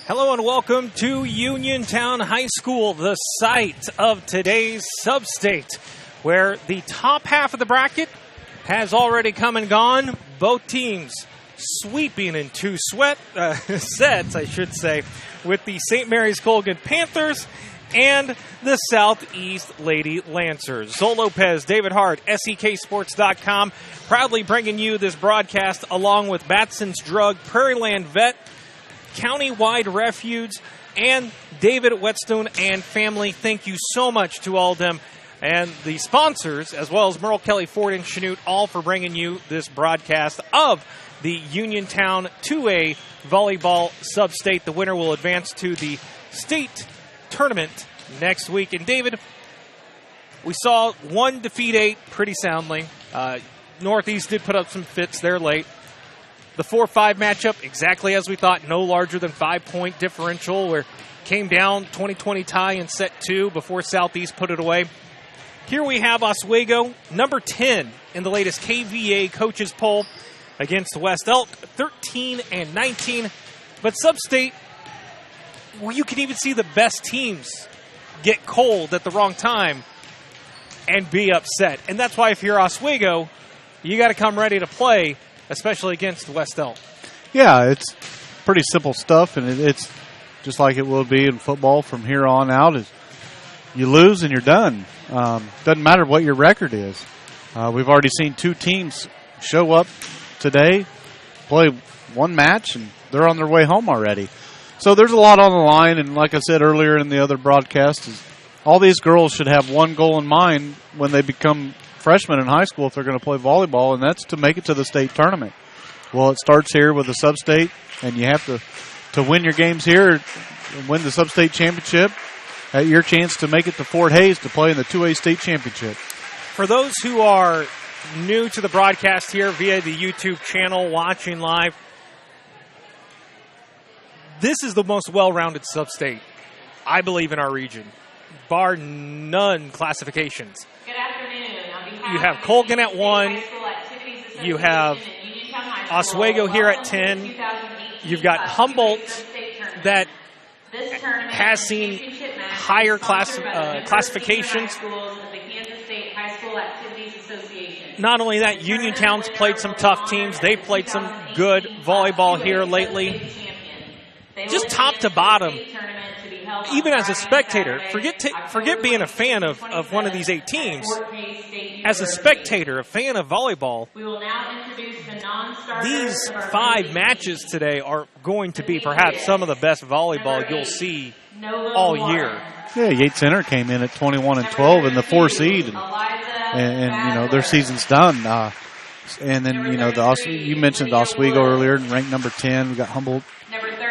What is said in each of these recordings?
Hello and welcome to Uniontown High School, the site of today's sub-state, where the top half of the bracket has already come and gone. Both teams sweeping in two sets, I should say, with the St. Mary's Colgan Panthers and the Southeast Lady Lancers. Zol Lopez, David Hart, SEKSports.com, proudly bringing you this broadcast along with Batson's Drug, Prairieland Vet, County-Wide Refuge, and David Whetstone and family. Thank you so much to all of them and the sponsors, as well as Merle Kelly Ford and Chanute, all for bringing you this broadcast of the Uniontown 2A volleyball sub-state. The winner will advance to the state tournament next week. And David, we saw one defeat 8 pretty soundly. Northeast did put up some fits there late. The 4-5 matchup, exactly as we thought, no larger than 5-point differential, where it came down 20-20 tie in set 2 before Southeast put it away. Here we have Oswego, number 10 in the latest KVA coaches poll against West Elk, 13-19. But sub-state, where you can even see the best teams get cold at the wrong time and be upset. And that's why if you're Oswego, you got to come ready to play, especially against West Elk. Yeah, it's pretty simple stuff, and it's just like it will be in football from here on out. Is you lose and you're done. Doesn't matter what your record is. We've already seen two teams show up today, play one match, and they're on their way home already. So there's a lot on the line, and like I said earlier in the other broadcast, is all these girls should have one goal in mind when they become freshmen in high school if they're going to play volleyball, and that's to make it to the state tournament. Well, it starts here with the sub-state, and you have to win your games here and win the sub-state championship at your chance to make it to Fort Hays to play in the 2A state championship. For those who are new to the broadcast here via the YouTube channel, watching live, this is the most well-rounded sub-state, I believe, in our region, bar none classifications. Good afternoon. You have Colgan at 1. You have Oswego here at 10. You've got Humboldt that has seen higher classifications. Not only that, Uniontown's played some tough teams. They've played some good volleyball here lately. Just top to bottom, even as a spectator, forget being a fan of one of these 8 teams. As a spectator, a fan of volleyball, these 5 matches today are going to be perhaps some of the best volleyball you'll see all year. Yeah, Yates Center came in at 21-12 in the 4 seed, and you know their season's done. And then you mentioned Oswego earlier, ranked number 10. We got Humboldt.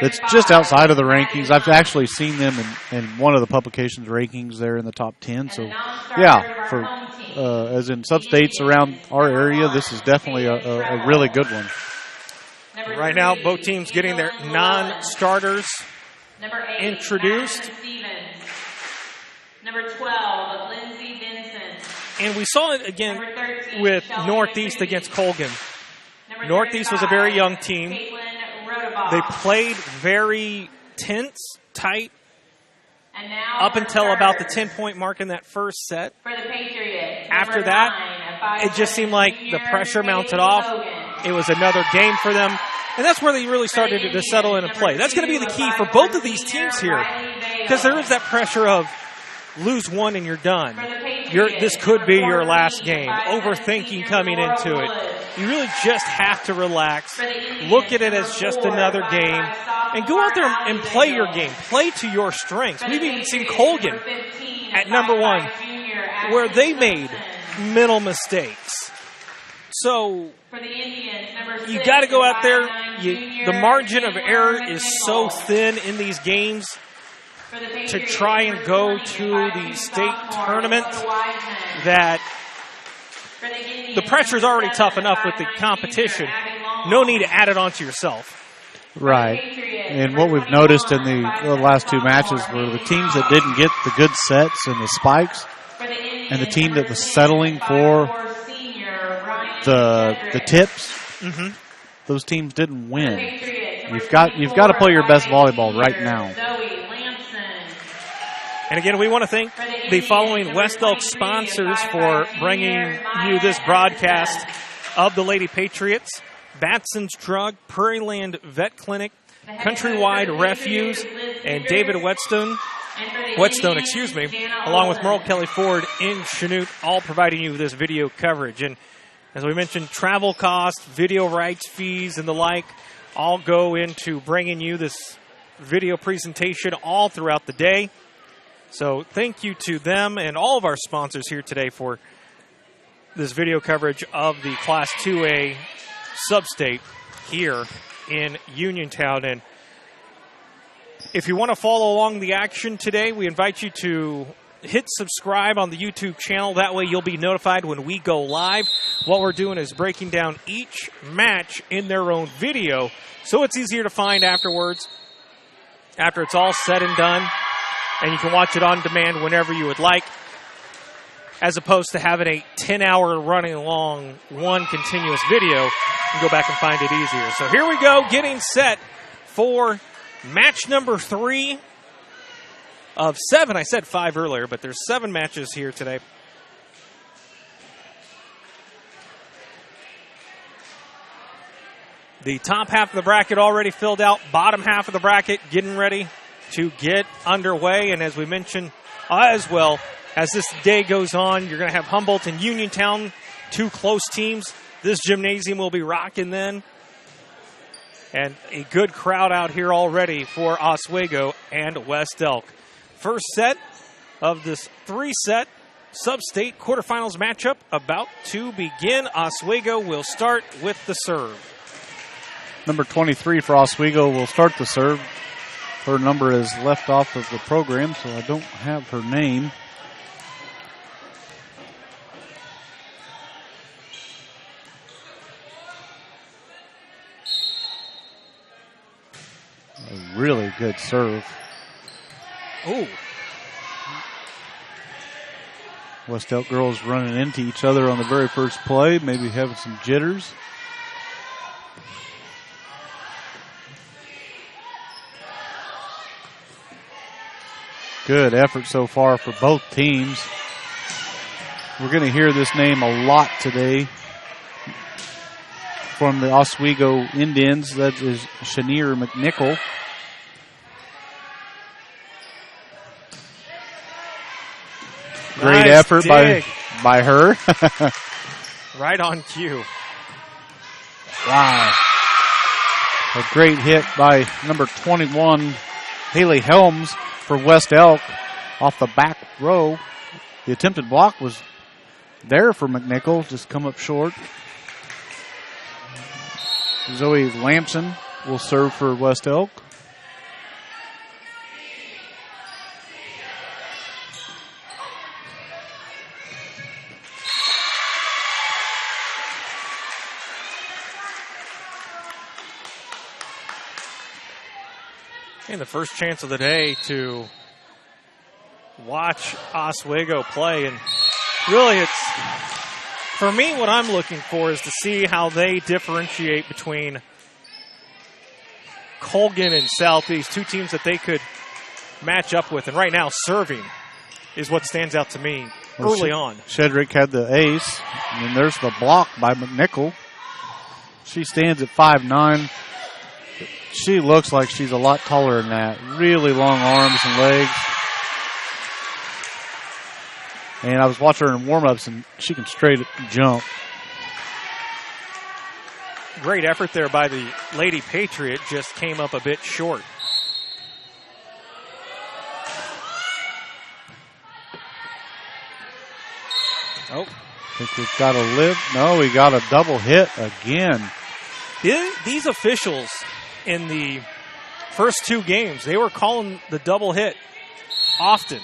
It's just outside of the rankings. I've actually seen them in one of the publications' rankings there in the top 10. So, yeah, for as in sub-states around our area, this is definitely a really good one. Right now, both teams getting their non-starters introduced. Number 12, Lindsay Vincent. And we saw it again with Northeast against Colgan. Northeast was a very young team. They played very tense, tight, up until about the 10-point mark in that first set. After that, it just seemed like the pressure mounted off. It was another game for them. And that's where they really started to settle in and play. That's going to be the key for both of these teams here, because there is that pressure of lose one and you're done. This could be your last game. Overthinking coming into it. You really just have to relax, look at it as just another game, and go out there and play your game. Play to your strengths. We've even seen Colgan at number 1, where they made mental mistakes. So you got to go out there. The margin of error is so thin in these games to try and go to the state tournament that the pressure's already tough enough with the competition. No need to add it on to yourself. Right. And what we've noticed in the last 2 matches were the teams that didn't get the good sets and the spikes, and the team that was settling for the tips, those teams didn't win. You've got to play your best volleyball right now. Zoe Lamson. And again, we want to thank the following West Elk sponsors for bringing you this broadcast of the Lady Patriots: Batson's Drug, Prairie Land Vet Clinic, Countrywide Refuse, and David Whetstone, along with Merle Kelly Ford in Chanute, all providing you this video coverage. And as we mentioned, travel costs, video rights fees, and the like all go into bringing you this video presentation all throughout the day. So thank you to them and all of our sponsors here today for this video coverage of the Class 2A Substate here in Uniontown. And if you want to follow along the action today, we invite you to hit subscribe on the YouTube channel. That way you'll be notified when we go live. What we're doing is breaking down each match in their own video, so it's easier to find afterwards, after it's all said and done. And you can watch it on demand whenever you would like, as opposed to having a 10-hour running long one continuous video. You can go back and find it easier. So here we go, getting set for match number 3 of 7. I said 5 earlier, but there's 7 matches here today. The top half of the bracket already filled out. Bottom half of the bracket getting ready to get underway. And as we mentioned as well, as this day goes on, you're going to have Humboldt and Uniontown, 2 close teams. This gymnasium will be rocking then. And a good crowd out here already for Oswego and West Elk. First set of this 3-set sub-state quarterfinals matchup about to begin. Oswego will start with the serve. Number 23 for Oswego will start the serve. Her number is left off of the program, so I don't have her name. A really good serve. Ooh. West Elk girls running into each other on the very first play, maybe having some jitters. Good effort so far for both teams. We're going to hear this name a lot today from the Oswego Indians. That is Shanier McNichol. Great effort by her. Right on cue. Wow. A great hit by number 21, Haley Helms, for West Elk off the back row. The attempted block was there for McNichol, just come up short. Zoe Lamson will serve for West Elk. And the first chance of the day to watch Oswego play. And really, it's, for me, what I'm looking for is to see how they differentiate between Colgan and Southeast, 2 teams that they could match up with. And right now, serving is what stands out to me early on. Shedrick had the ace, and then there's the block by McNichol. She stands at 5'9". She looks like she's a lot taller than that. Really long arms and legs. And I was watching her in warm-ups, and she can straight jump. Great effort there by the Lady Patriot, just came up a bit short. Oh. I think we've got a live. No, we got a double hit again. These officials in the first 2 games, they were calling the double hit often.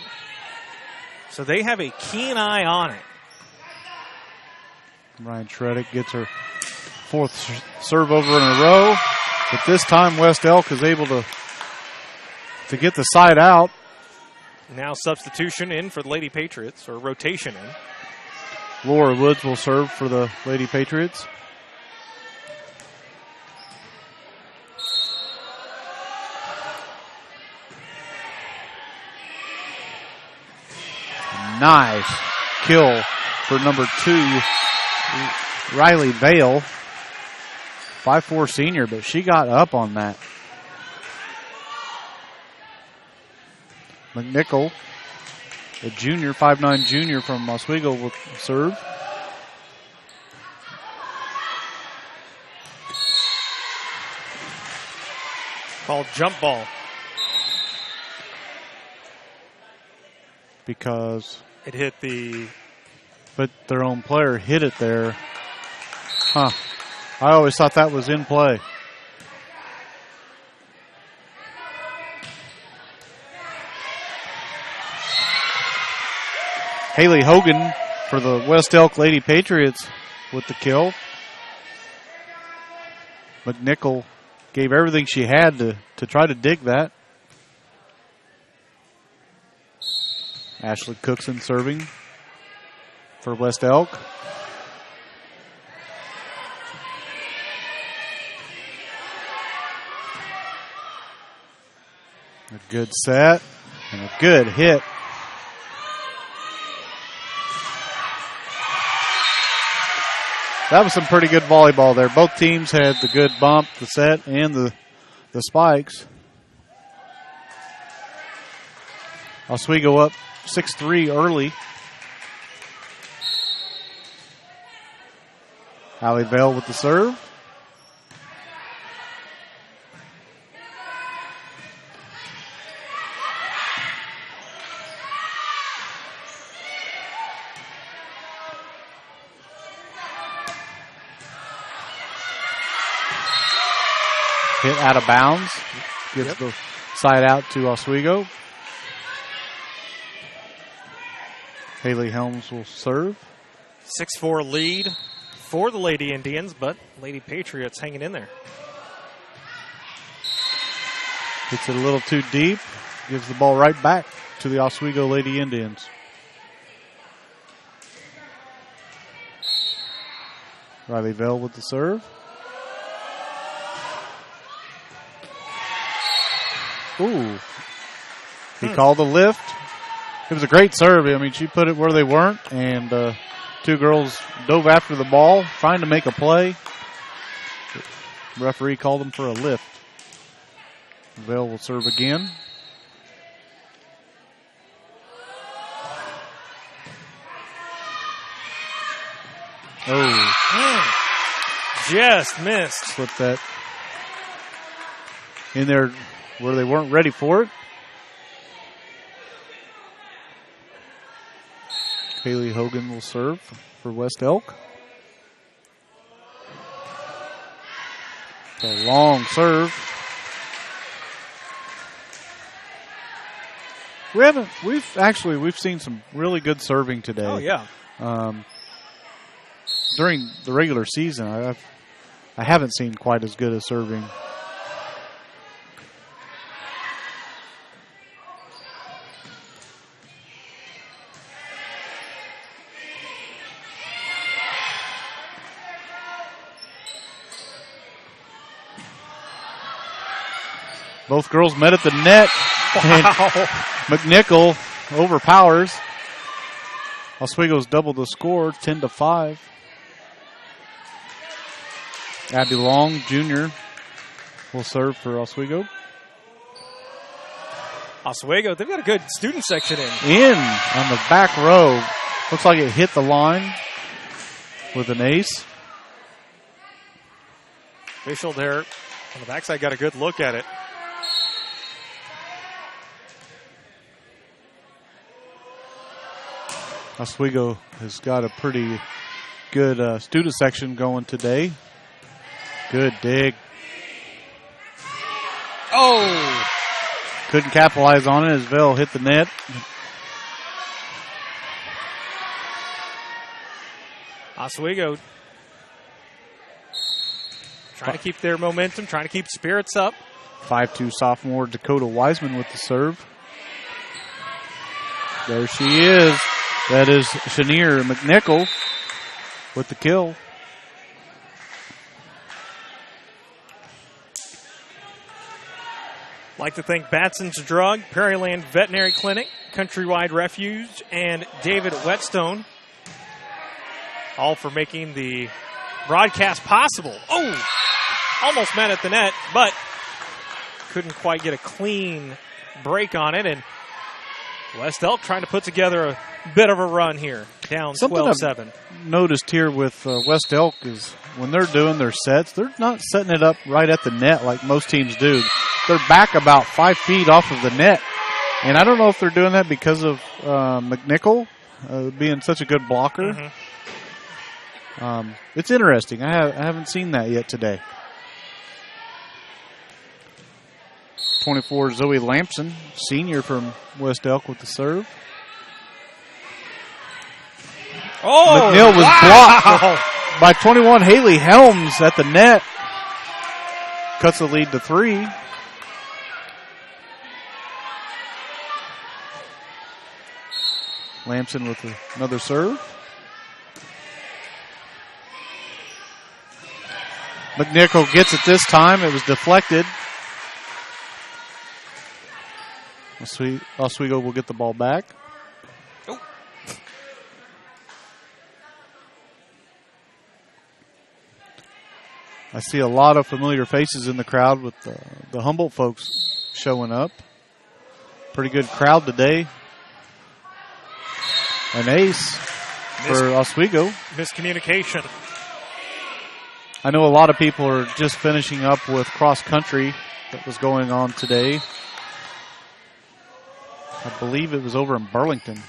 So they have a keen eye on it. Ryan Shredick gets her 4th serve over in a row. But this time West Elk is able to get the side out. Now substitution in for the Lady Patriots, or rotation in. Laura Woods will serve for the Lady Patriots. Nice kill for number 2, Riley Vale. 5'4" senior, but she got up on that. McNichol, a junior, 5'9" junior from Oswego, will serve. Called jump ball. Because it hit the... But their own player hit it there. Huh. I always thought that was in play. Haley Hogan for the West Elk Lady Patriots with the kill. McNichol gave everything she had to try to dig that. Ashley Cookson serving for West Elk. A good set and a good hit. That was some pretty good volleyball there. Both teams had the good bump, the set, and the spikes. Oswego up 6-3 early. Allie Vale with the serve. Hit out of bounds. Gives the side out to Oswego. Haley Helms will serve. 6-4 lead for the Lady Indians, but Lady Patriots hanging in there. Hits it a little too deep. Gives the ball right back to the Oswego Lady Indians. Riley Vale with the serve. Ooh. He called the lift. It was a great serve. I mean, she put it where they weren't, and two girls dove after the ball, trying to make a play. The referee called them for a lift. Vale will serve again. Oh. Just missed. Slipped that in there where they weren't ready for it. Haley Hogan will serve for West Elk. It's a long serve. We've seen some really good serving today. Oh yeah. During the regular season, I haven't seen quite as good as serving. Both girls met at the net. And McNichol overpowers. Oswego's doubled the score, 10-5. Abby Long, junior, will serve for Oswego. Oswego, they've got a good student section in. On the back row. Looks like it hit the line with an ace. Official there on the backside got a good look at it. Oswego has got a pretty good student section going today. Good dig. Oh! Couldn't capitalize on it as Vale hit the net. Oswego trying to keep their momentum, trying to keep spirits up. 5'2" sophomore Dakota Wiseman with the serve. There she is. That is Shanier McNichol with the kill. Like to thank Batson's Drug, Prairieland Veterinary Clinic, Countrywide Refuge, and David Whetstone, all for making the broadcast possible. Oh, almost met at the net, but couldn't quite get a clean break on it. And West Elk trying to put together a bit of a run here, down 12-7. Noticed here with West Elk is when they're doing their sets, they're not setting it up right at the net like most teams do. They're back about 5 feet off of the net. And I don't know if they're doing that because of McNichol being such a good blocker. Mm-hmm. It's interesting. I haven't seen that yet today. 24, Zoe Lampson, senior from West Elk with the serve. Oh, McNeil was blocked by 21, Haley Helms at the net. Cuts the lead to 3. Lampson with another serve. McNichol gets it this time. It was deflected. Oswego will get the ball back. Oh. I see a lot of familiar faces in the crowd with the Humboldt folks showing up. Pretty good crowd today. An ace for Oswego. Miscommunication. I know a lot of people are just finishing up with cross country that was going on today. I believe it was over in Burlington.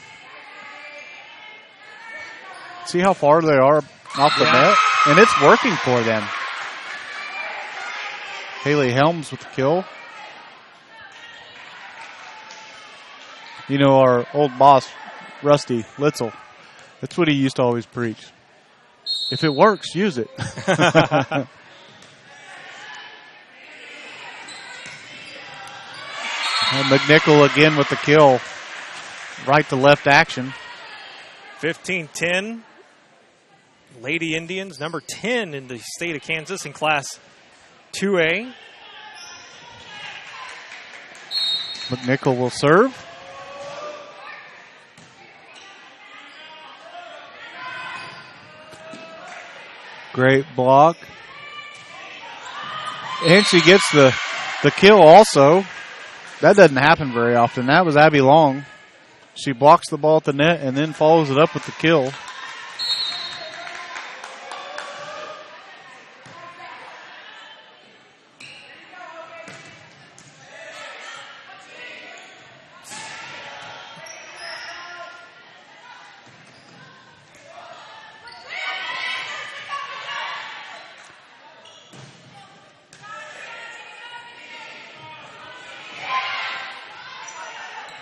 See how far they are off the net? And it's working for them. Haley Helms with the kill. You know, our old boss, Rusty Litzel, that's what he used to always preach. If it works, use it. And McNichol again with the kill. Right to left action. 15-10. Lady Indians, number 10 in the state of Kansas in Class 2A. McNichol will serve. Great block. And she gets the kill also. That doesn't happen very often. That was Abby Long. She blocks the ball at the net and then follows it up with the kill.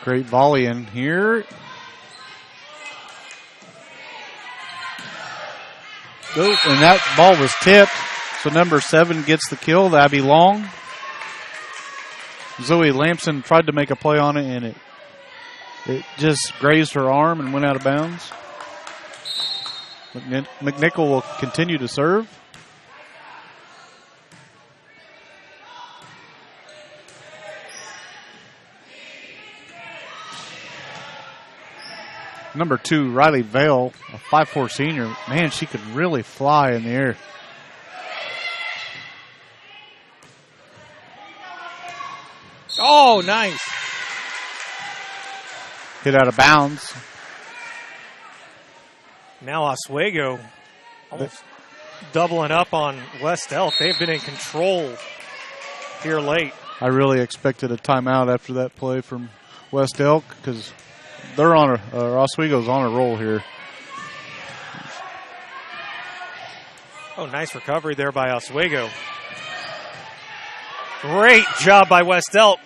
Great volley in here. Oh, and that ball was tipped. So number 7 gets the kill, Abby Long. Zoe Lampson tried to make a play on it, and it just grazed her arm and went out of bounds. McNichol will continue to serve. Number 2, Riley Vale, a 5'4" senior. Man, she could really fly in the air. Oh, nice. Hit out of bounds. Now Oswego almost doubling up on West Elk. They've been in control here late. I really expected a timeout after that play from West Elk because they're on Oswego's on a roll here. Oh, nice recovery there by Oswego. Great job by West Elk.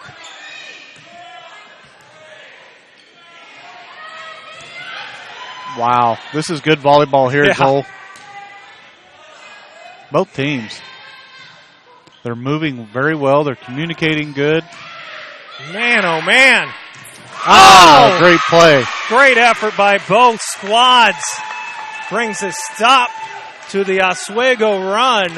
Wow, this is good volleyball here at goal. Both teams. They're moving very well. They're communicating good. Man, oh, man. Oh, great play. Great effort by both squads. Brings a stop to the Oswego run.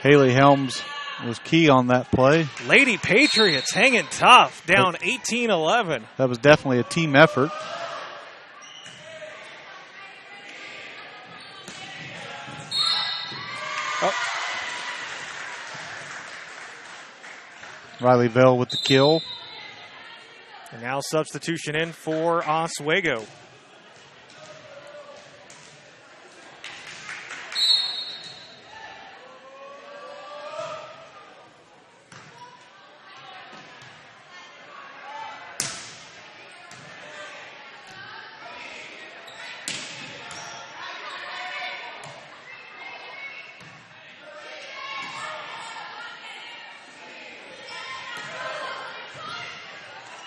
Haley Helms was key on that play. Lady Patriots hanging tough, down 18-11. That was definitely a team effort. Oh. Riley Bell with the kill. And now substitution in for Oswego.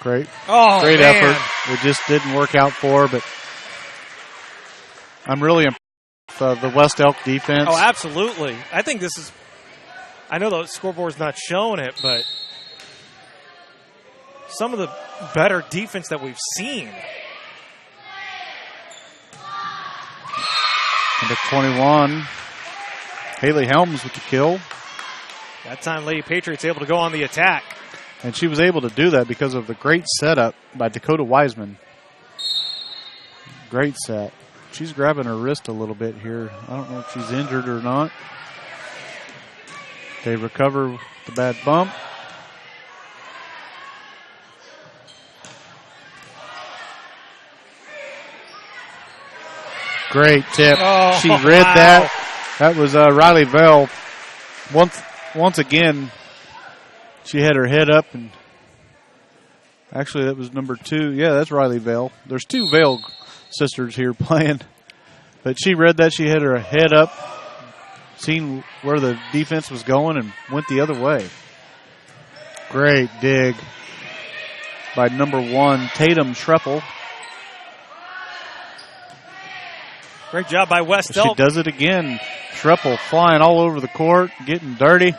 Great. Oh, Great man. effort. It just didn't work out for her, but I'm really impressed with the West Elk defense. Oh, absolutely. I think this is, I know the scoreboard's not showing it, but some of the better defense that we've seen. Number 21, Haley Helms with the kill. That time Lady Patriots able to go on the attack. And she was able to do that because of the great setup by Dakota Wiseman. Great set. She's grabbing her wrist a little bit here. I don't know if she's injured or not. They recover the bad bump. Great tip. Oh, She read wow. that. That was Riley Bell. Once again, she had her head up, and actually that was number 2. Yeah, that's Riley Vale. There's 2 Vale sisters here playing. But she read that. She had her head up, seen where the defense was going, and went the other way. Great dig by number 1, Tatum Schreppel. Great job by West She Elk. does it again. Schreppel flying all over the court, getting dirty.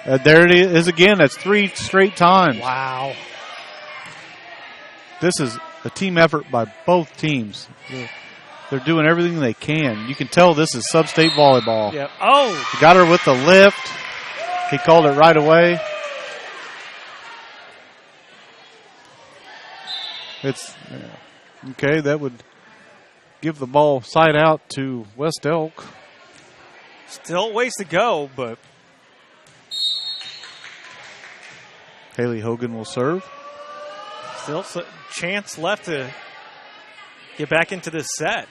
There it is again. That's 3 straight times. Wow. This is a team effort by both teams. They're doing everything they can. You can tell this is sub-state volleyball. Yep. Oh. He got her with the lift. He called it right away. It's okay. That would give the ball side out to West Elk. Still ways to go, but Haley Hogan will serve. still a chance left to get back into this set.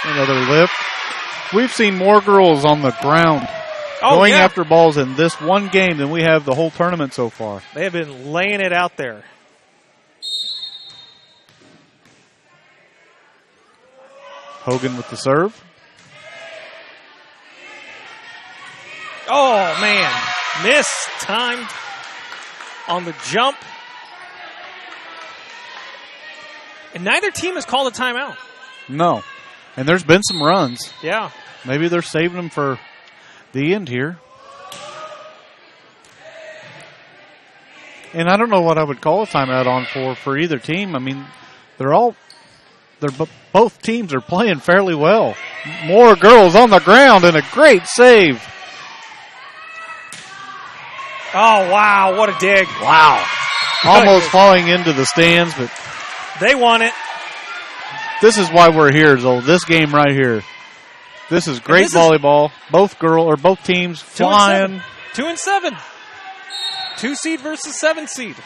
Another lift. We've seen more girls on the ground going after balls in this one game than we have the whole tournament so far. They have been laying it out there. Hogan with the serve. Oh, man. Mistimed on the jump. And neither team has called a timeout. No. And there's been some runs. Yeah. Maybe they're saving them for the end here. And I don't know what I would call a timeout on for either team. I mean, both teams are playing fairly well. More girls on the ground and a great save. Oh, wow. What a dig. Wow. Almost falling into the stands, but They won it. this is why we're here, Zoe. This game right here. This is great volleyball. Both teams flying. 2 and 7. 2 seed versus 7 seed.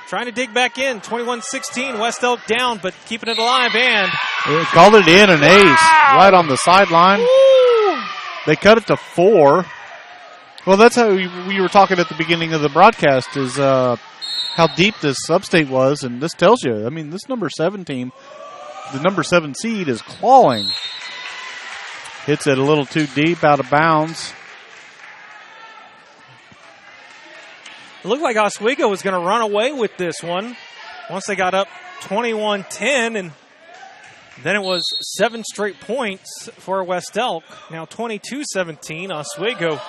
Trying to dig back in. 21-16. West Elk down, but keeping it alive. And They called it in an ace right on the sideline. woo! They cut it to 4. Well, that's how we were talking at the beginning of the broadcast is how deep this sub-state was, and this tells you. I mean, this number 7 team, the number 7 seed, is clawing. Hits it a little too deep, out of bounds. It looked like Oswego was going to run away with this one once they got up 21-10, and then it was 7 straight points for West Elk. Now 22-17, Oswego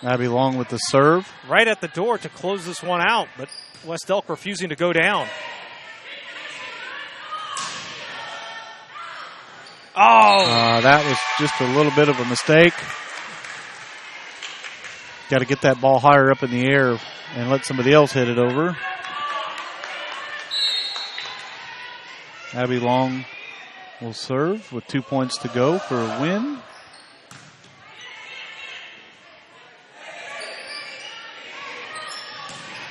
Abby Long with the serve. right at the door to close this one out, but West Elk refusing to go down. Oh! That was just a little bit of a mistake. Got to get that ball higher up in the air and let somebody else hit it over. Abby Long will serve with 2 points to go for a win.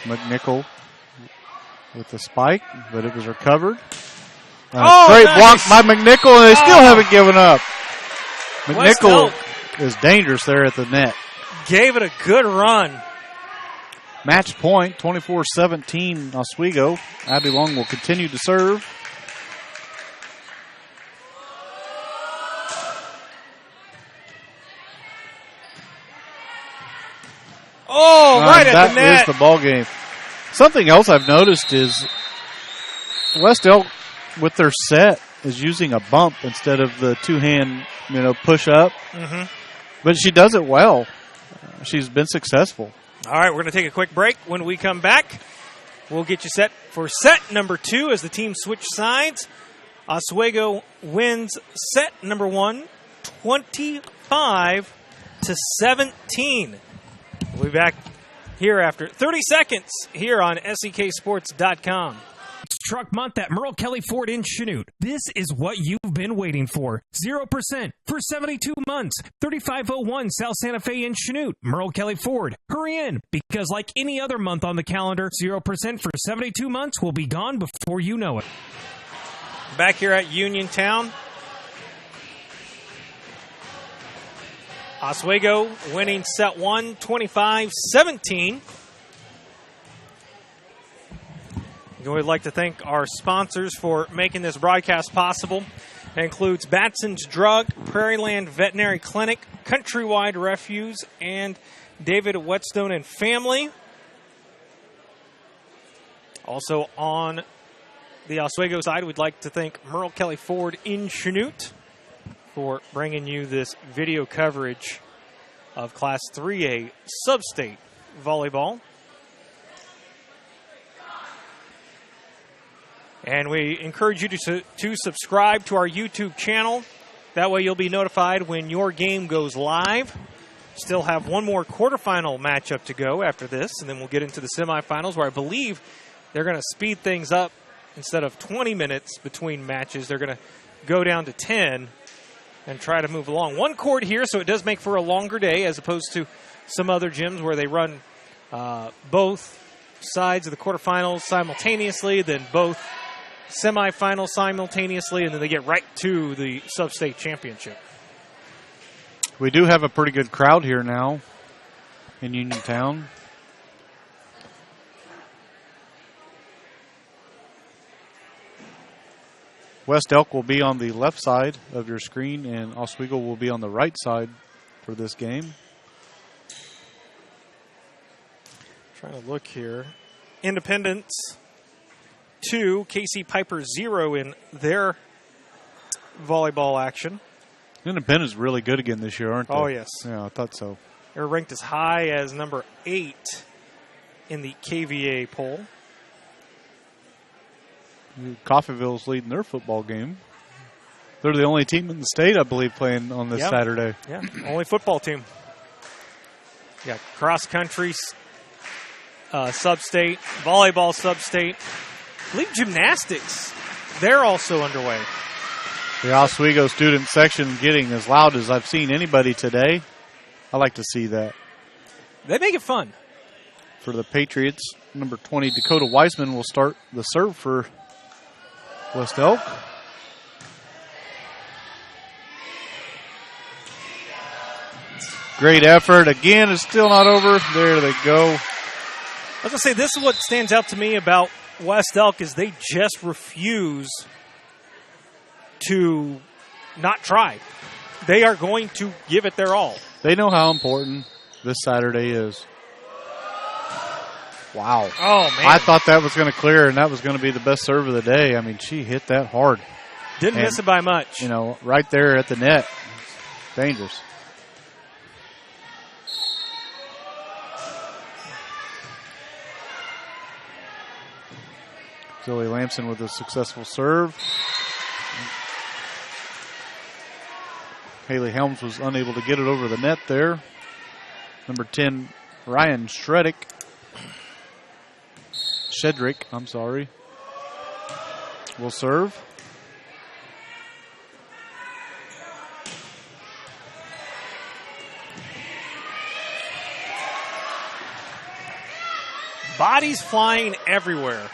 McNichol with the spike, but it was recovered. Great block by McNichol, and they still haven't given up. McNichol is dangerous there at the net. Gave it a good run. Match point, 24-17 Oswego. Abby Long will continue to serve. Right at the net. That is the ball game. Something else I've noticed is West Elk, with their set, is using a bump instead of the two-hand, push up. Mm-hmm. But she does it well. She's been successful. All right, we're going to take a quick break. When we come back, we'll get you set for set number 2 as the teams switch sides. Oswego wins set number 1, 25-17. We'll be back here after 30 seconds here on SEKSports.com. It's Truck Month at Merle Kelly Ford in Chanute. This is what you've been waiting for. 0% for 72 months. 3501 South Santa Fe in Chanute. Merle Kelly Ford. Hurry in, because like any other month on the calendar, 0% for 72 months will be gone before you know it. Back here at Uniontown. Oswego winning set 1, 25-17. We'd like to thank our sponsors for making this broadcast possible. It includes Batson's Drug, Prairieland Veterinary Clinic, Countrywide Refuse, and David Whetstone and Family. Also on the Oswego side, we'd like to thank Merle Kelly Ford in Chanute for bringing you this video coverage of Class 3A Sub-State Volleyball. And we encourage you to subscribe to our YouTube channel. That way you'll be notified when your game goes live. Still have one more quarterfinal matchup to go after this, and then we'll get into the semifinals, where I believe they're going to speed things up. Instead of 20 minutes between matches, they're going to go down to 10 and try to move along. One court here, so it does make for a longer day as opposed to some other gyms where they run both sides of the quarterfinals simultaneously, then both semifinals simultaneously, and then they get right to the sub-state championship. We do have a pretty good crowd here now in Uniontown. West Elk will be on the left side of your screen, and Oswego will be on the right side for this game. Trying to look here. Independence 2, KC Piper 0 in their volleyball action. Independence is really good again this year, aren't they? Oh, yes. Yeah, I thought so. They're ranked as high as number 8 in the KVA poll. Coffeyville's leading their football game. They're the only team in the state, I believe, playing on this Saturday. Yeah, only football team. Yeah, cross-country sub-state, volleyball sub-state. I believe gymnastics, they're also underway. The Oswego student section getting as loud as I've seen anybody today. I like to see that. They make it fun. For the Patriots, number 20, Dakota Weisman will start the serve for West Elk. Great effort. Again, it's still not over. There they go. I was going to say, this is what stands out to me about West Elk is they just refuse to not try. They are going to give it their all. They know how important this Saturday is. Wow. Oh, man. I thought that was going to clear, and that was going to be the best serve of the day. I mean, she hit that hard. Didn't miss it by much. You know, right there at the net. Dangerous. Zoe Lamson with a successful serve. Haley Helms was unable to get it over the net there. Number 10, Ryan Shedrick, will serve. Bodies flying everywhere.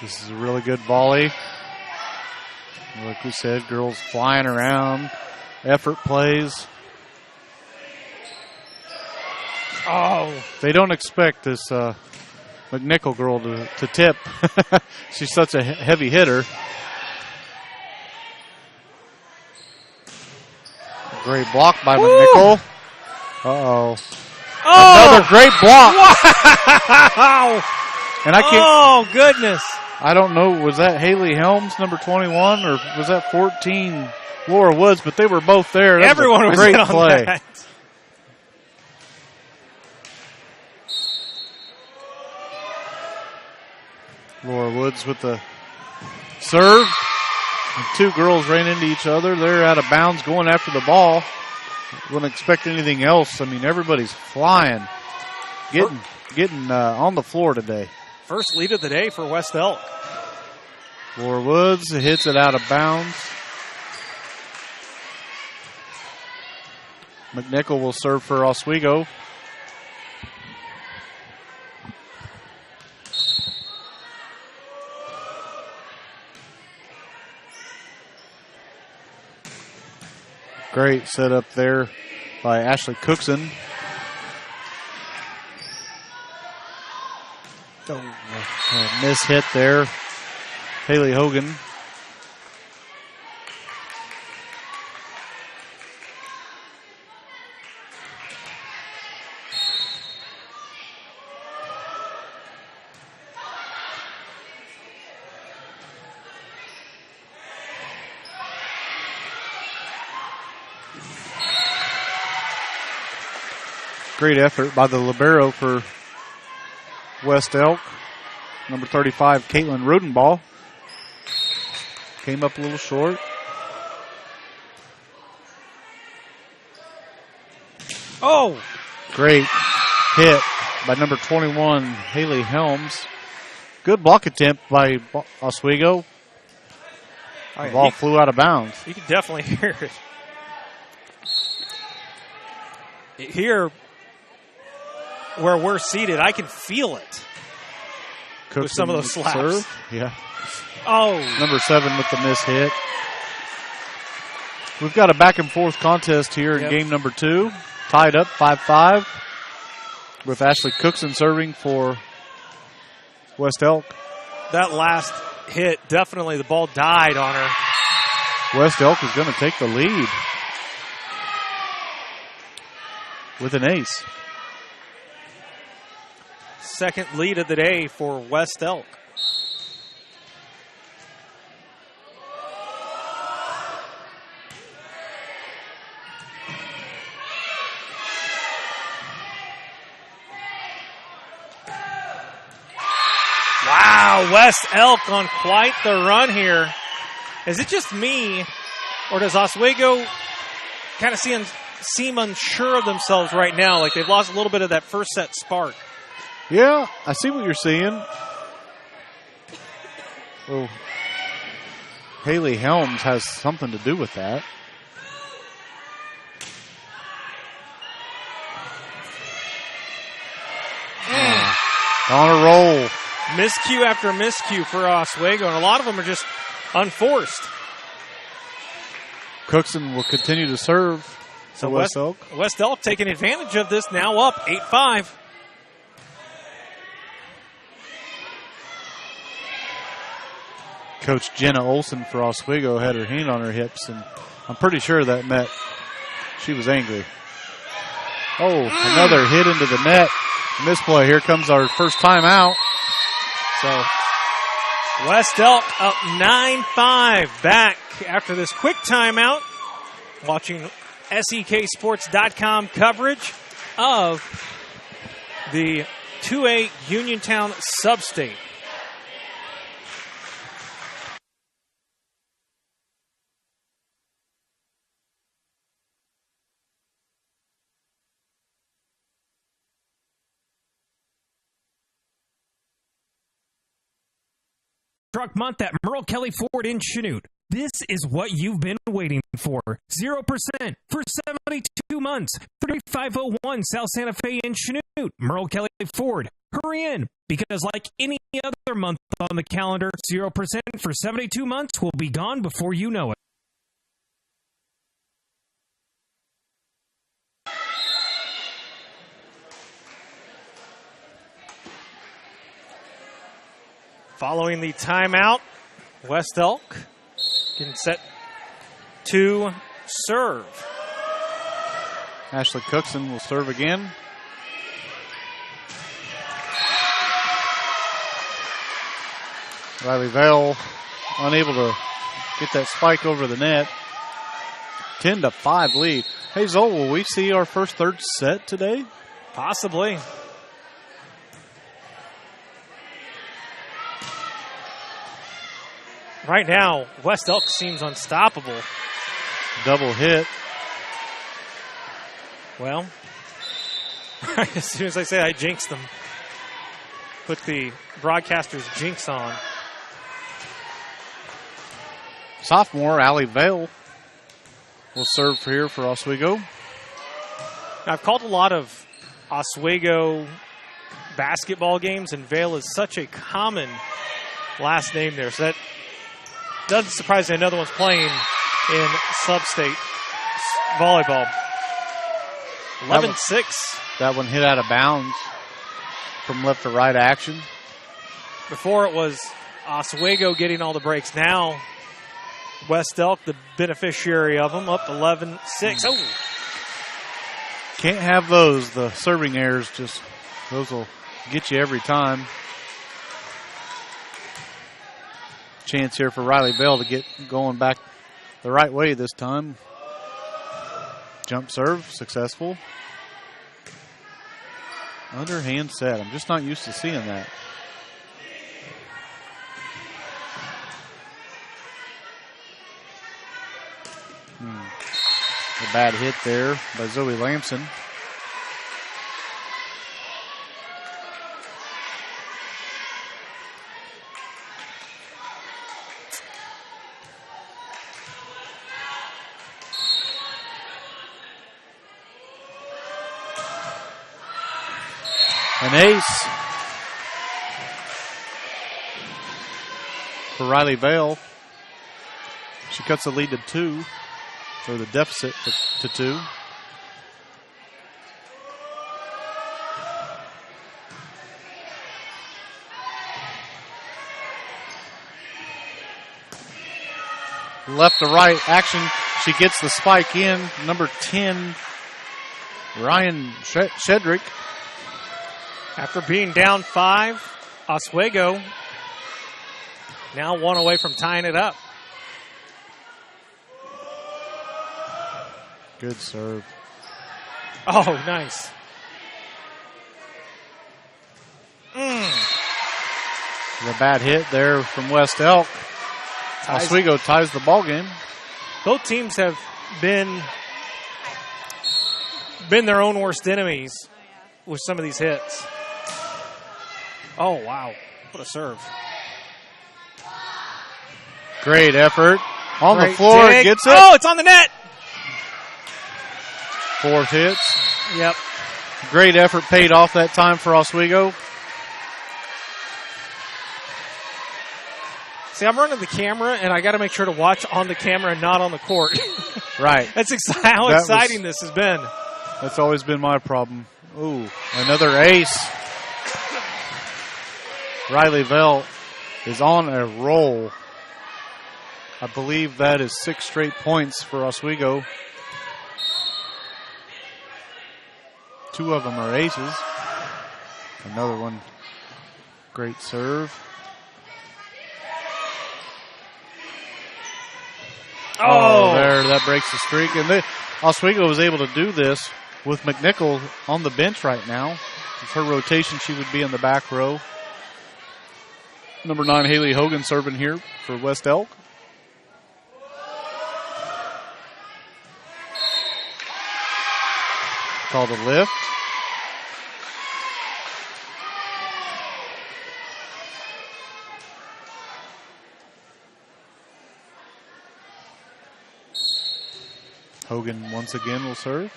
This is a really good volley. Like we said, girls flying around, effort plays. Oh. They don't expect this McNichol girl to tip. She's such a heavy hitter. Great block by McNichol. Uh-oh. Oh! Another great block. Wow! And I can't. Oh, goodness. I don't know, was that Haley Helms, number 21, or was that 14, Laura Woods? But they were both there. That Everyone was was great in on play. that. Laura Woods with the serve. And two girls ran into each other. They're out of bounds going after the ball. Wouldn't expect anything else. I mean, everybody's flying, getting on the floor today. First lead of the day for West Elk. Laura Woods hits it out of bounds. McNichol will serve for Oswego. Great setup there by Ashley Cookson. Miss hit there. Haley Hogan. Great effort by the libero for West Elk. Number 35, Caitlin Rudenball. Came up a little short. Oh! Great hit by number 21, Haley Helms. Good block attempt by Oswego. The ball flew out of bounds. You can definitely hear it. Here, where we're seated, I can feel it. Cookson with some of those slaps. Serve. Yeah. Oh. Number 7 with the miss hit. We've got a back and forth contest here in game number 2. Tied up 5-5 with Ashley Cookson serving for West Elk. That last hit, definitely the ball died on her. West Elk is going to take the lead with an ace. Second lead of the day for West Elk. Wow, West Elk on quite the run here. Is it just me, or does Oswego kind of seem unsure of themselves right now? Like they've lost a little bit of that first set spark. Yeah, I see what you're seeing. Well, Haley Helms has something to do with that. On a roll. Miscue after miscue for Oswego, and a lot of them are just unforced. Cookson will continue to serve for West Elk. West Elk taking advantage of this, now up 8-5. Coach Jenna Olson for Oswego had her hand on her hips, and I'm pretty sure that meant she was angry. Oh, another hit into the net. Misplay. Here comes our first timeout. So West Elk up 9-5 back after this quick timeout. Watching SEKsports.com coverage of the 2A Uniontown Sub-State. Truck Month at Merle Kelly Ford in Chanute. This is what you've been waiting for. 0% for 72 months. 3501 South Santa Fe in Chanute. Merle Kelly Ford. Hurry in, because like any other month on the calendar, 0% for 72 months will be gone before you know it. Following the timeout, West Elk getting set to serve. Ashley Cookson will serve again. Riley Vale unable to get that spike over the net. 10-5 lead. Hey, Zoe, will we see our first third set today? Possibly. Right now, West Elk seems unstoppable. Double hit. Well, as soon as I say I jinxed them, put the broadcaster's jinx on. Sophomore Allie Vale will serve here for Oswego. Now, I've called a lot of Oswego basketball games, and Vale is such a common last name there, so that doesn't surprise me. Another one's playing in sub-state volleyball. 11-6. That one hit out of bounds from left to right action. Before it was Oswego getting all the breaks. Now West Elk, the beneficiary of them, up 11-6. Oh. Can't have those. The serving errors, those will get you every time. Chance here for Riley Bell to get going back the right way this time. Jump serve, successful. Underhand set. I'm just not used to seeing that. A bad hit there by Zoe Lamson. An ace for Riley Vale. She cuts the lead to 2, or the deficit to 2. Left to right action. She gets the spike in. Number 10, Ryan Shedrick. After being down 5, Oswego now 1 away from tying it up. Good serve. Oh, nice. A bad hit there from West Elk. Oswego ties the ball game. Both teams have been their own worst enemies with some of these hits. Oh, wow. What a serve. Great effort. On Great the floor, dig. gets it. Oh, it's on the net. 4 hits. Yep. Great effort paid off that time for Oswego. See, I'm running the camera, and I got to make sure to watch on the camera and not on the court. Right. That's how exciting this has been. That's always been my problem. Ooh, another ace. Riley Vell is on a roll. I believe that is 6 straight points for Oswego. 2 of them are aces. Another one, great serve. Oh, there, that breaks the streak. And Oswego was able to do this with McNichol on the bench right now. With her rotation, she would be in the back row. Number 9, Haley Hogan serving here for West Elk. Called a lift. Hogan once again will serve.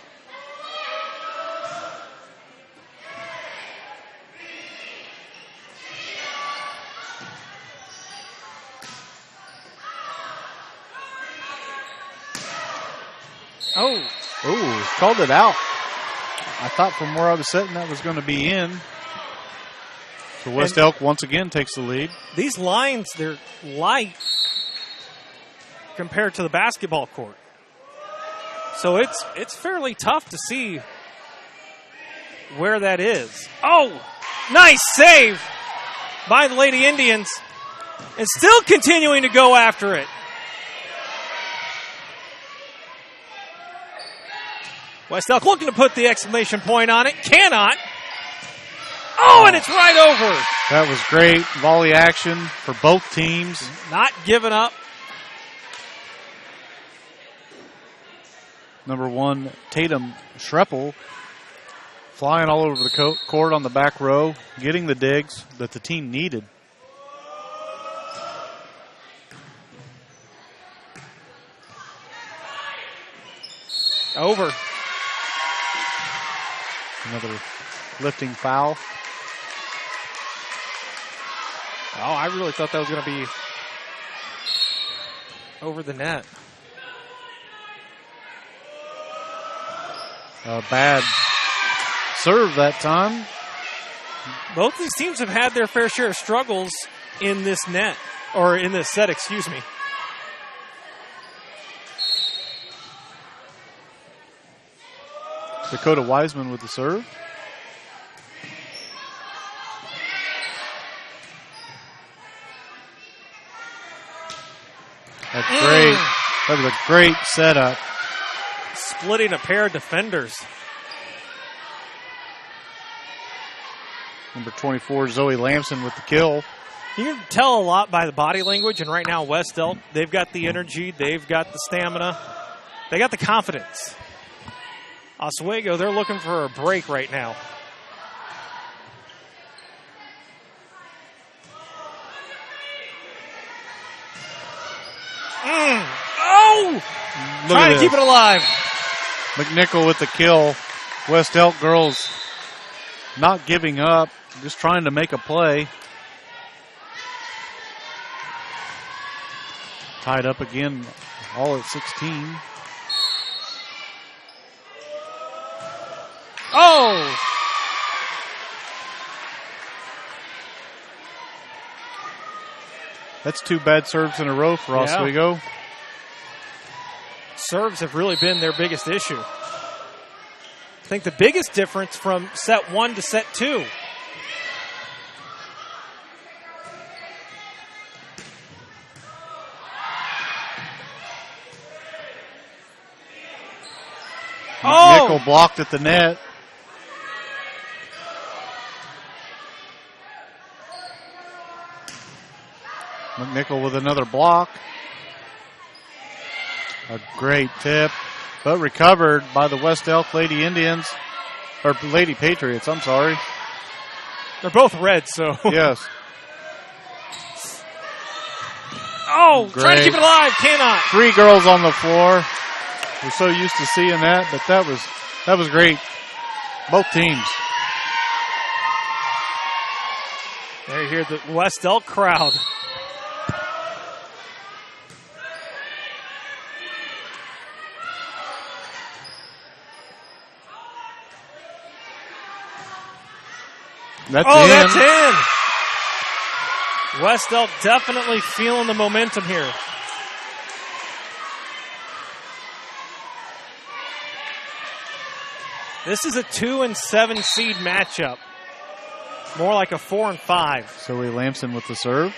Oh, called it out. I thought from where I was sitting that was going to be in. So West Elk once again takes the lead. These lines, they're light compared to the basketball court. So it's fairly tough to see where that is. Oh, nice save by the Lady Indians. And still continuing to go after it. West Elk looking to put the exclamation point on it. Cannot. Oh, and it's right over. That was great volley action for both teams. Not giving up. Number 1, Tatum Schreppel, flying all over the court on the back row, getting the digs that the team needed. Over. Another lifting foul. Oh, I really thought that was going to be over the net. A bad serve that time. Both these teams have had their fair share of struggles in this net, or in this set, excuse me. Dakota Wiseman with the serve. That's great. That was a great setup. Splitting a pair of defenders. Number 24, Zoe Lamson with the kill. You can tell a lot by the body language, and right now West Elk, they've got the energy, they've got the stamina, they got the confidence. Oswego, they're looking for a break right now. Oh! Trying to keep it alive. McNichol with the kill. West Elk girls not giving up, just trying to make a play. Tied up again, all at 16. Oh! That's 2 bad serves in a row for Oswego. Serves have really been their biggest issue. I think the biggest difference from set 1 to set 2. McNichol blocked at the net. McNichol with another block. A great tip, but recovered by the West Elk Lady Indians, or Lady Patriots, I'm sorry. They're both red, so. Yes. Oh, great. Trying to keep it alive, cannot. 3 girls on the floor. We're so used to seeing that, but that was great. Both teams. There you hear the West Elk crowd. That's in. West Elk definitely feeling the momentum here. This is a 2 and 7 seed matchup. More like a 4 and 5. Zoe Lamson with the serve.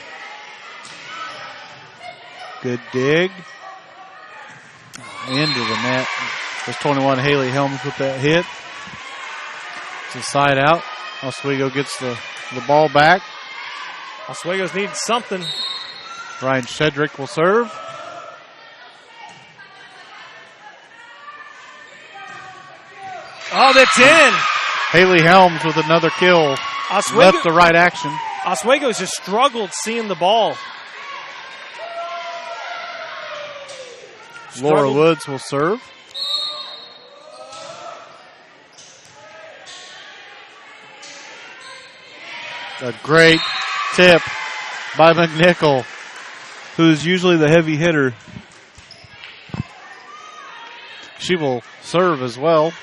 Good dig. Into the net. There's 21 Haley Helms with that hit. It's a side out. Oswego gets the ball back. Oswego's needing something. Ryan Shedrick will serve. Oh, that's in. Haley Helms with another kill. Left the right action. Oswego's just struggled seeing the ball. Laura Woods will serve. A great tip by McNichol, who's usually the heavy hitter. She will serve as well.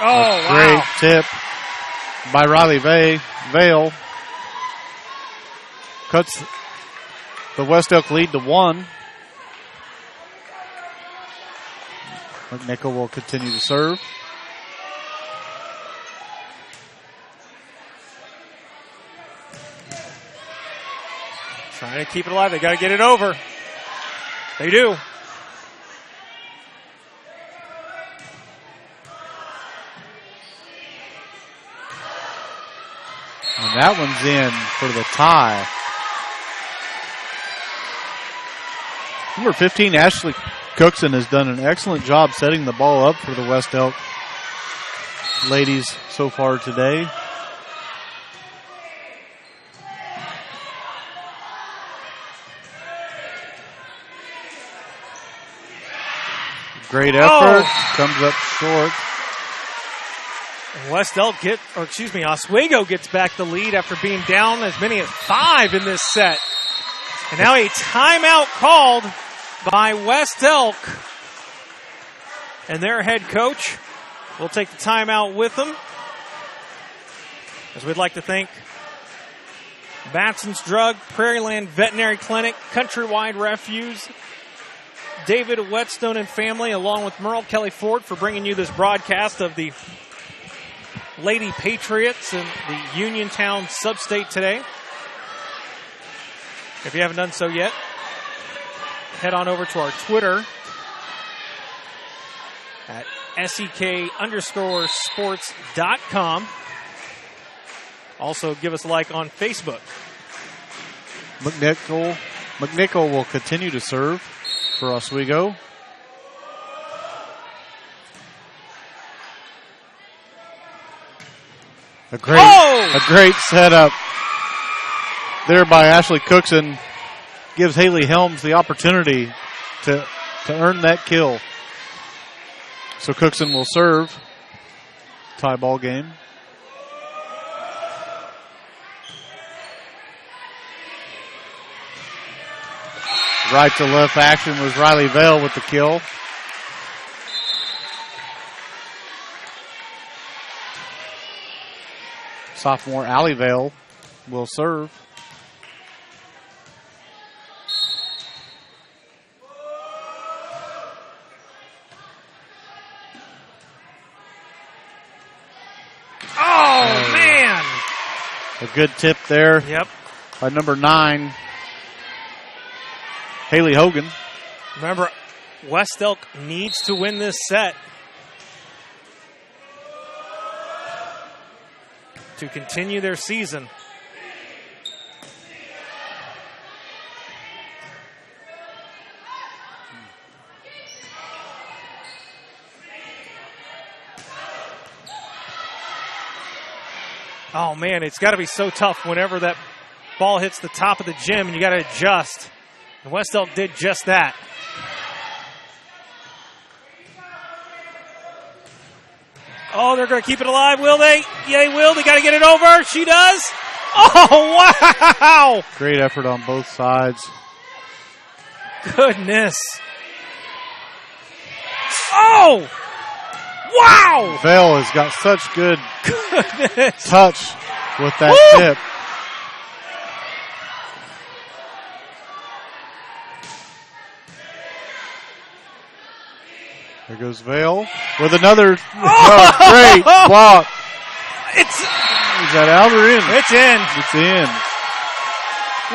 Oh, great wow. tip by Riley Vale. Cuts the West Elk lead to 1. McNichol will continue to serve. Trying to keep it alive. They got to get it over. They do. And that one's in for the tie. Number 15, Ashley Cookson, has done an excellent job setting the ball up for the West Elk ladies so far today. Great effort. Comes up short. Oswego gets back the lead after being down as many as 5 in this set. And now a timeout called by West Elk. And their head coach will take the timeout with them. As we'd like to thank Batson's Drug, Prairieland Veterinary Clinic, Countrywide Refuse, David Whetstone and family, along with Merle Kelly Ford, for bringing you this broadcast of the Lady Patriots and the Uniontown Sub-State today. If you haven't done so yet, head on over to our Twitter at SEK_sports.com. Also, give us a like on Facebook. McNichol will continue to serve for Oswego. A great setup there by Ashley Cookson. Gives Haley Helms the opportunity to earn that kill. So Cookson will serve. Tie ball game. Right to left action was Riley Vale with the kill. Sophomore Allie Vale will serve. Oh, man! A good tip there. Yep. By number 9, Haley Hogan. Remember, West Elk needs to win this set to continue their season. Oh, man, it's got to be so tough whenever that ball hits the top of the gym and you got to adjust. And West Elk did just that. Oh, they're going to keep it alive, will they? Yeah, they will. They got to get it over. She does. Oh, wow. Great effort on both sides. Goodness. Oh, wow. Vale has got such good touch with that tip. There goes Vale with another great block. It's that out or in? It's in. It's in.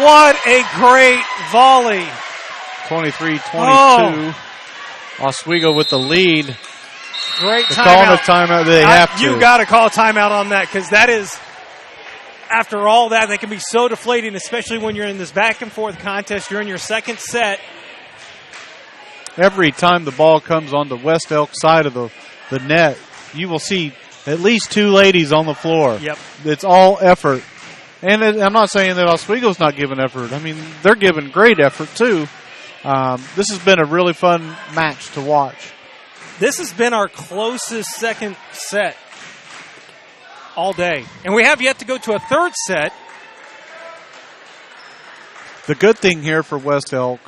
What a great volley. 23-22. Oh. Oswego with the lead. Great They're calling a timeout. timeout. They have to. You got to call a timeout on that because that is, after all that, they can be so deflating, especially when you're in this back and forth contest. You're in your second set. Every time the ball comes on the West Elk side of the net, you will see at least two ladies on the floor. Yep. It's all effort. And I'm not saying that Oswego's not giving effort. I mean, they're giving great effort, too. This has been a really fun match to watch. This has been our closest second set all day. And we have yet to go to a third set. The good thing here for West Elk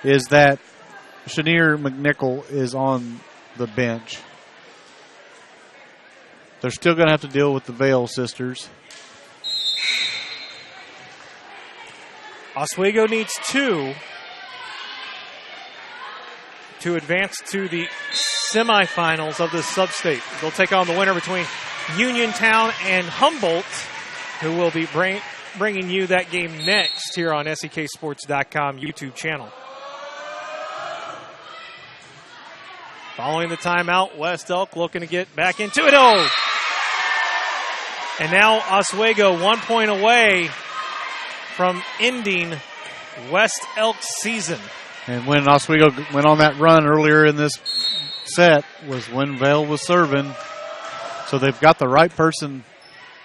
is that Shanier McNichol is on the bench. They're still going to have to deal with the Vale sisters. Oswego needs 2 to advance to the semifinals of the sub-state. They'll take on the winner between Uniontown and Humboldt, who will be bringing you that game next here on SEKSports.com YouTube channel. Following the timeout, West Elk looking to get back into it. Oh! And now Oswego 1 point away from ending West Elk's season. And when Oswego went on that run earlier in this set was when Vale was serving. So they've got the right person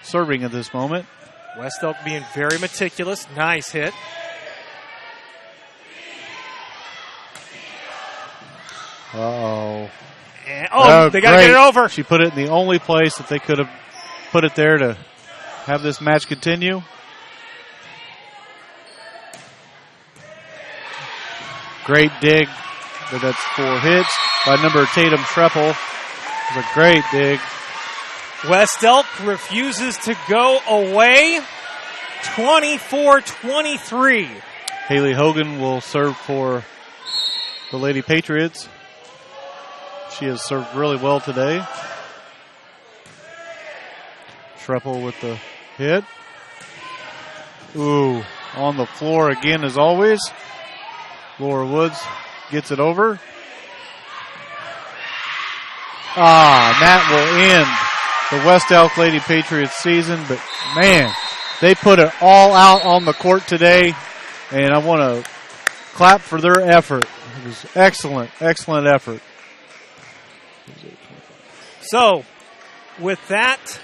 serving at this moment. West Elk being very meticulous. Nice hit. Uh-oh. And, they got to get it over. She put it in the only place that they could have put it there to have this match continue. Great dig, but that's 4 hits by number Tatum Treppel. It was a great dig. West Elk refuses to go away. 24-23. Haley Hogan will serve for the Lady Patriots. She has served really well today. Treppel with the hit. Ooh, on the floor again as always. Laura Woods gets it over. That will end the West Elk Lady Patriots season. But, man, they put it all out on the court today. And I want to clap for their effort. It was excellent, excellent effort. So, with that,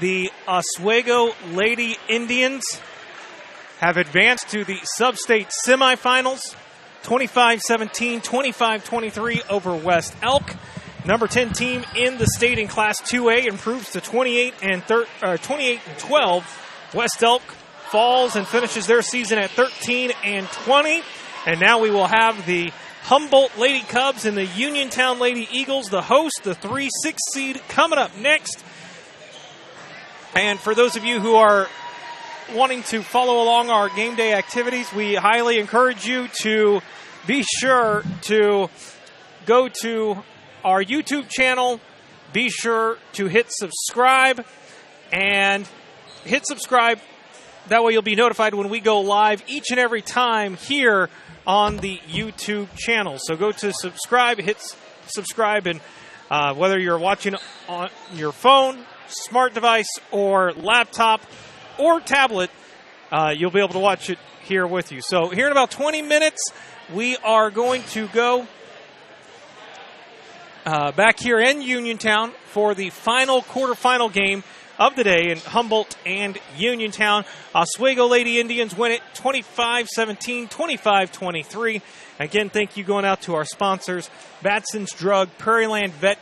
the Oswego Lady Indians have advanced to the sub-state semifinals, 25-17, 25-23 over West Elk. Number 10 team in the state in Class 2A improves to 28-12. West Elk falls and finishes their season at 13-20. And now we will have the Humboldt Lady Cubs and the Uniontown Lady Eagles, the host, the 3-6 seed, coming up next. And for those of you who are wanting to follow along our game day activities, we highly encourage you to be sure to go to our YouTube channel. Be sure to hit subscribe and hit subscribe. That way you'll be notified when we go live each and every time here on the YouTube channel. So go to subscribe, hit subscribe, and whether you're watching on your phone, smart device, or laptop, or tablet, you'll be able to watch it here with you. So here in about 20 minutes, we are going to go back here in Uniontown for the final quarterfinal game of the day in Humboldt and Uniontown. Oswego Lady Indians win it 25-17, 25-23. Again, thank you going out to our sponsors, Batson's Drug, Prairieland Vet,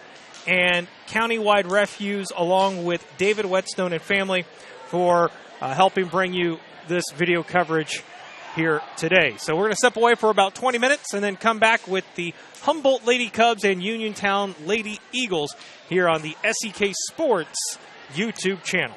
and Countywide Refuse, along with David Whetstone and family for helping bring you this video coverage here today. So we're going to step away for about 20 minutes and then come back with the Humboldt Lady Cubs and Uniontown Lady Eagles here on the SEK Sports YouTube channel.